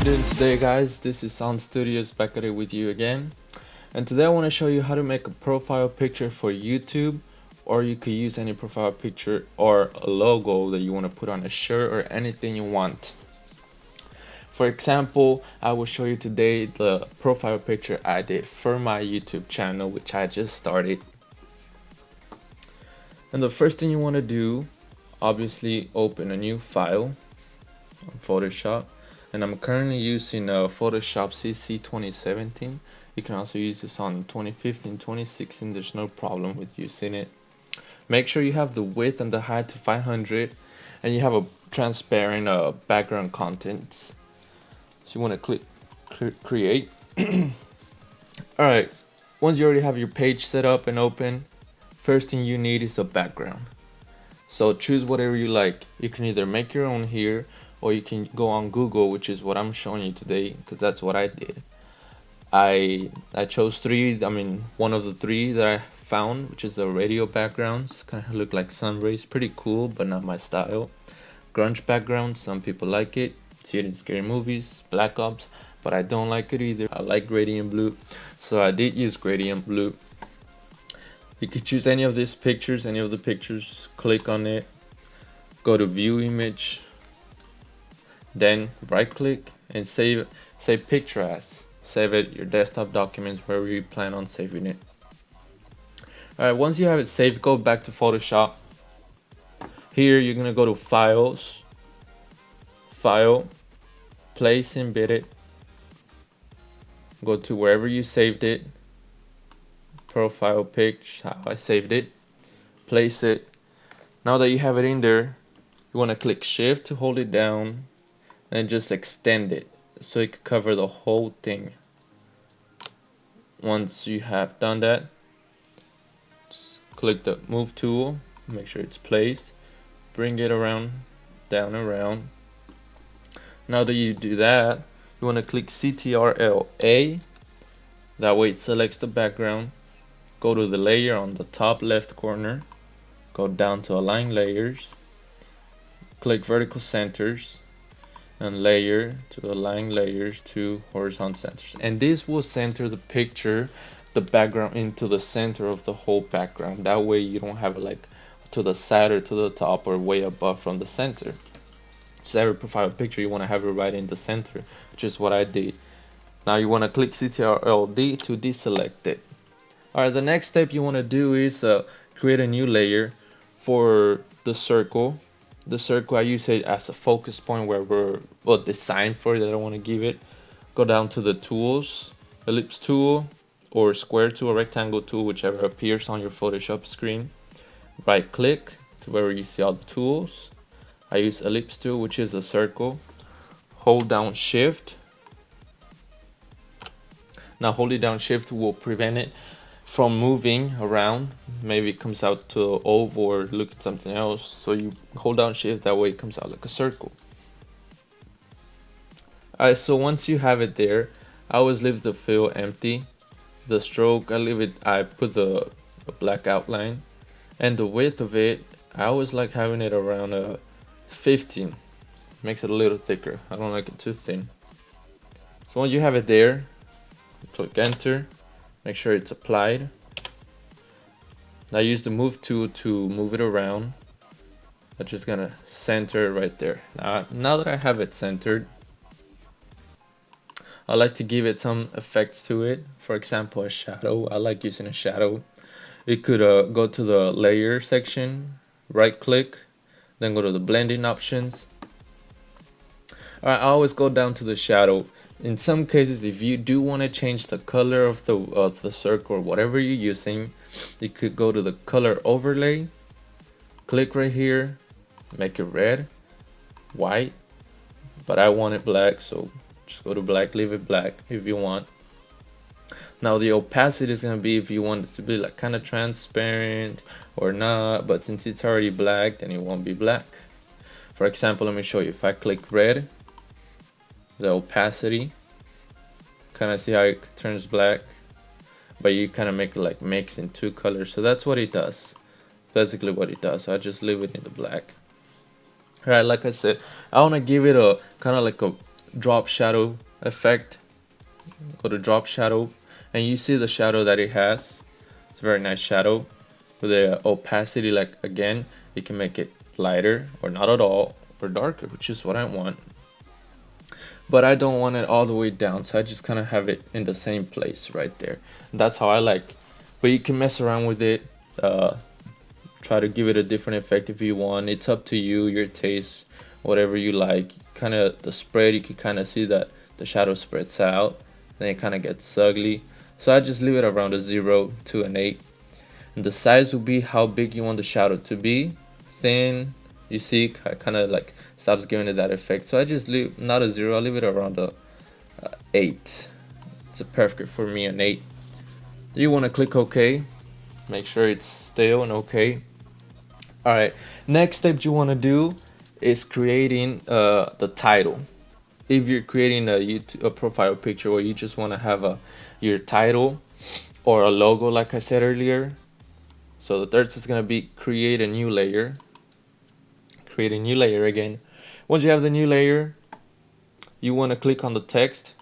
doing today, guys? This is Sound Studios back at it with you again, and today I want to show you how to make a profile picture for YouTube, or you could use any profile picture or a logo that you want to put on a shirt or anything you want. For example, I will show you today the profile picture I did for my YouTube channel, which I just started. And the first thing you want to do, obviously open a new file on Photoshop. And I'm currently using Photoshop CC 2017. You can also use this on 2015, 2016. There's no problem with using it. Make sure you have the width and the height to 500, and you have a transparent background contents. So you want to click create. Alright, once you already have your page set up and open, first thing you need is a background. So choose whatever you like. You can either make your own here, or you can go on Google, which is what I'm showing you today, because that's what I did. I chose one of the three that I found, which is the radio backgrounds. Kind of look like sun rays, pretty cool, but not my style. Grunge background, some people like it. See it in scary movies. Black Ops, but I don't like it either. I like gradient blue, so I did use gradient blue. You could choose any of these pictures, any of the pictures, click on it, go to view image, then right click and save picture as. Save it your desktop documents, wherever you plan on saving it. Alright, once you have it saved, go back to Photoshop. Here you're gonna go to files, file, place embedded, go to wherever you saved it, profile picture, how I saved it, place it. Now that you have it in there, you want to click shift to hold it down and just extend it so it can cover the whole thing. Once you have done that, just click the move tool, make sure it's placed, bring it around, down, around. Now that you do that, you want to click CTRL-A, that way it selects the background. Go to the layer on the top left corner, go down to align layers, click vertical centers, and layer to align layers to horizontal centers. And this will center the picture, the background, into the center of the whole background. That way you don't have it like to the side or to the top or way above from the center. So every profile picture you want to have it right in the center, which is what I did. Now you want to click CTRL-D to deselect it. Alright, the next step you want to do is create a new layer for the circle. The circle, I use it as a focus point where we're designed for that I want to give it. Go down to the tools, ellipse tool, or square tool, or rectangle tool, whichever appears on your Photoshop screen. Right click to where you see all the tools. I use ellipse tool, which is a circle. Hold down shift. Now holding down shift will prevent it from moving around. Maybe it comes out to oval or look at something else, so you hold down shift, that way it comes out like a circle. Alright, so once you have it there, I always leave the fill empty. The stroke, I put a black outline, and the width of it, I always like having it around 15. Makes it a little thicker. I don't like it too thin. So once you have it there, click enter. Make sure it's applied. Now use the move tool to move it around. I'm just gonna center it right there. Now that I have it centered, I like to give it some effects to it. For example, a shadow. I like using a shadow. You could go to the layer section, right click, then go to the blending options. Alright, I always go down to the shadow. In some cases, if you do want to change the color of the circle or whatever you're using, you could go to the color overlay, click right here, make it red, white, but I want it black, so just go to black, leave it black if you want. Now the opacity is going to be if you want it to be like kind of transparent or not, but since it's already black, then it won't be black. For example, let me show you. If I click red, the opacity, kind of see how it turns black, but you kind of make it like mix in two colors. So that's what it does, basically what it does. I just leave it in the black. Alright, like I said, I want to give it a kind of like a drop shadow effect, go to drop shadow, and you see the shadow that it has. It's a very nice shadow. With the opacity, like again, you can make it lighter or not at all or darker, which is what I want. But I don't want it all the way down, so I just kind of have it in the same place right there. And that's how I like. But you can mess around with it, try to give it a different effect if you want. It's up to you, your taste, whatever you like. Kind of the spread, you can kind of see that the shadow spreads out, then it kind of gets ugly. So I just leave it around a 0 to an 8. And the size will be how big you want the shadow to be. Thin, you see, kind of like stops giving it that effect. So I just leave not a 0, I leave it around a 8. It's a perfect for me, an 8. You want to click OK. Make sure it's still and OK. Alright, next step you want to do is creating the title. If you're creating a profile picture where you just want to have your title or a logo, like I said earlier. So the third is going to be create a new layer. Create a new layer again. Once you have the new layer, you want to click on the text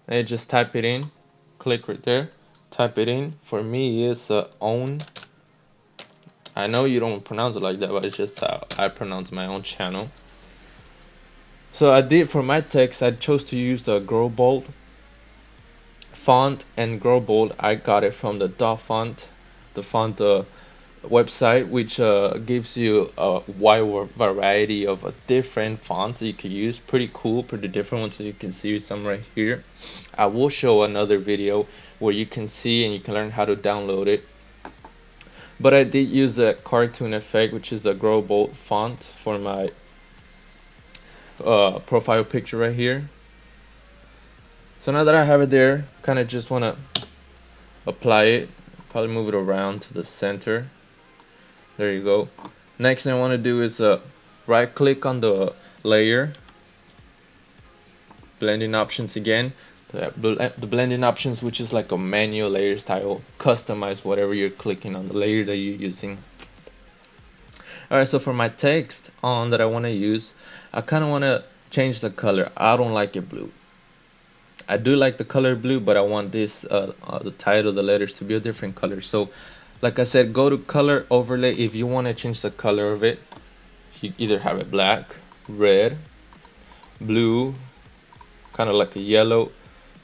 and just type it in. Click right there, type it in. For me, it's own. I know you don't pronounce it like that, but it's just how I pronounce my own channel. So I did for my text, I chose to use the Grow Bold font, and Grow Bold I got it from the font, the font website, which gives you a wide variety of different fonts that you can use. Pretty cool, pretty different ones. So you can see some right here. I will show another video where you can see and you can learn how to download it. But I did use the cartoon effect, which is a Grow Bold font for my profile picture right here. So now that I have it there, kind of just want to apply it. Probably move it around to the center. There you go. Next thing I want to do is right click on the layer, blending options again. The blending options, which is like a manual layer style, customize whatever you're clicking on the layer that you're using. Alright, so for my text on that I want to use, I kind of want to change the color. I don't like it blue. I do like the color blue, but I want this the title, the letters to be a different color. So like I said, go to color overlay. If you want to change the color of it, you either have it black, red, blue, kind of like a yellow,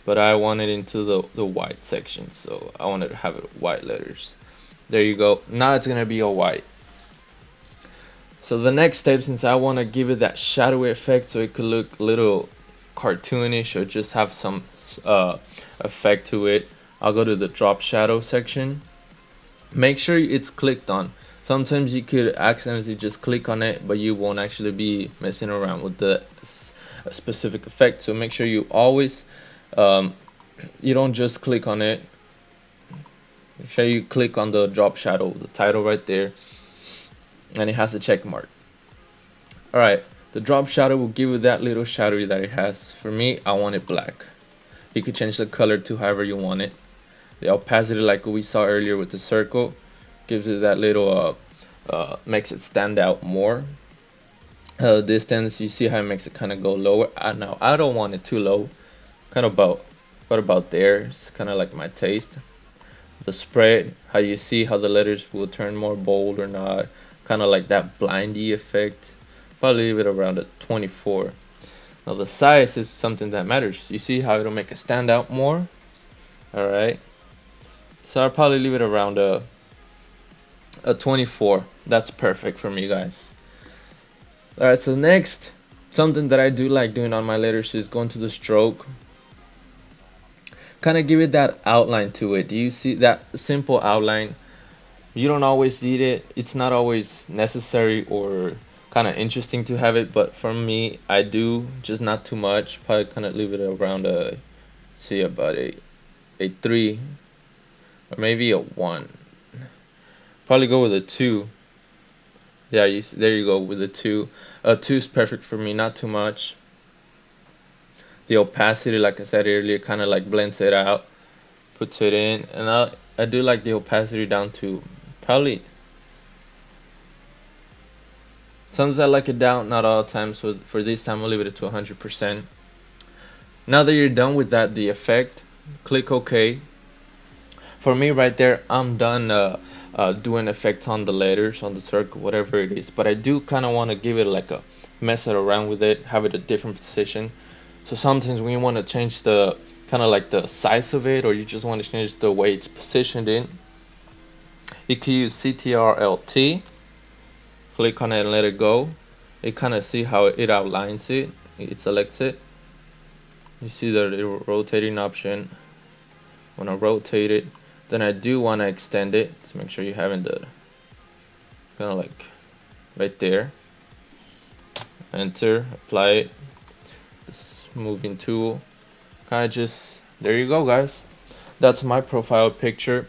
but I want it into the white section, so I wanted to have it white letters. There you go. Now it's gonna be a white. So the next step, since I want to give it that shadowy effect so it could look a little cartoonish or just have some effect to it, I'll go to the drop shadow section. Make sure it's clicked on. Sometimes you could accidentally just click on it, but you won't actually be messing around with the specific effect. So make sure you always you don't just click on it. Make sure you click on the drop shadow, the title right there, and it has a check mark. Alright, the drop shadow will give you that little shadow that it has. For me, I want it black. You can change the color to however you want it. The opacity, like we saw earlier with the circle, gives it that little makes it stand out more. Distance, you see how it makes it kind of go lower. Now I don't want it too low, kind of about there. It's kind of like my taste. The spread, how you see how the letters will turn more bold or not, kind of like that blindy effect. Probably leave it around a 24. Now the size is something that matters. You see how it'll make it stand out more. All right, so I'll probably leave it around a 24. That's perfect for me, guys. All right, so next, something that I do like doing on my letters is going to the stroke, kind of give it that outline to it. Do you see that simple outline? You don't always need it. It's not always necessary or kind of interesting to have it, but for me, I do, just not too much. Probably kind of leave it around see, about a 3 or maybe a 1. Probably go with a 2. Yeah, there you go with a 2. 2 is perfect for me, not too much. The opacity, like I said earlier, kind of like blends it out, puts it in, and I do like the opacity down to probably Sometimes I like it down, not all times. So for this time, I'll leave it to 100%. Now that you're done with the effect, click OK. For me right there, I'm done doing effects on the letters, on the circle, whatever it is. But I do kind of want to give it like a mess it around with it, have it a different position. So sometimes when you want to change the kind of like the size of it, or you just want to change the way it's positioned in, you can use CTRL-T, click on it and let it go. You kind of see how it outlines it, it selects it. You see the rotating option. When I rotate it, then I do want to extend it, so make sure you have the kind of like right there. Enter, apply it. This moving tool, kind of just, there you go guys. That's my profile picture.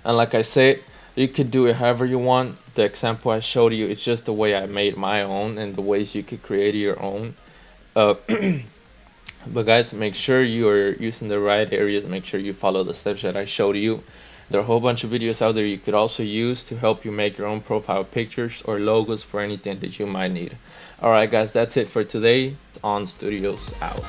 And like I said, you could do it however you want. The example I showed you, it's just the way I made my own and the ways you could create your own. But guys, make sure you are using the right areas. Make sure you follow the steps that I showed you. There are a whole bunch of videos out there you could also use to help you make your own profile pictures or logos for anything that you might need. Alright guys, that's it for today. On Studios out.